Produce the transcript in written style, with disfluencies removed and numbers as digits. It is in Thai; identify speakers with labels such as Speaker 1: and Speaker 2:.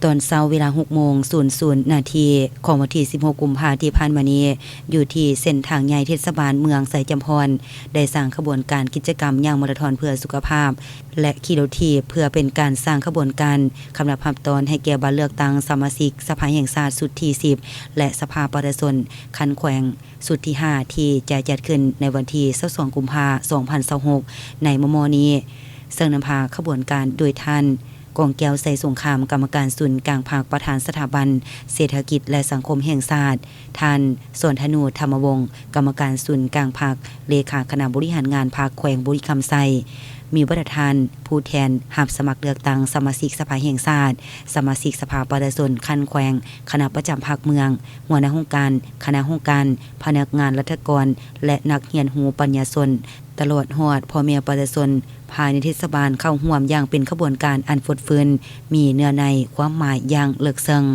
Speaker 1: ตอนเช้าเวลา 6:00 น. ของวันที่ 16 กุมภาพันธ์ที่ผ่านมานี้อยู่ที่เส้นทางใหญ่เทศบาลเมืองไสจำพรได้สร้างขบวนการกิจกรรมย่างมาราธอนเพื่อสุขภาพและขี่รถถีบเพื่อเป็นการสร้างขบวนการคำนับรับตอนให้แก่บัตรเลือกตั้งสมาชิกสภาแห่งชาติสุดที่ 10และสภาประชาชนคันแขวงสุดที่ 5ที่จะจัดขึ้นในวันที่ 22 กุมภาพันธ์ 2026 ในมม.นี้ซึ่งนำพาขบวนการโดยท่านกองแก้วใส่สงครามกรรมการศูนย์กลางภาคประธานสถาบันเศรษฐกิจและสังคมแห่งชาติท่านสนธนูธรรมวงศ์กรรมการศูนย์กลางภาคเลขาคณะบริหารงานภาคแขวงบุรีคำไซมีประธานผู้แทนรับสมัครเลือกตั้งสมาชิกสภาแห่งชาติสมาชิกสภาประชาชนคันแขวงคณะประจำภาคเมืองหัวหน้าองค์การคณะองค์การพนักงานรัฐกรและนักเรียนหูปัญญาชนตลอดฮอดพ่อแม่ประชาชนภายในเทศบาลเข้าร่วมอย่างเป็นขบวนการอันฟดฟื้นมีเนื้อในความหมายอย่างลึกซึ้ง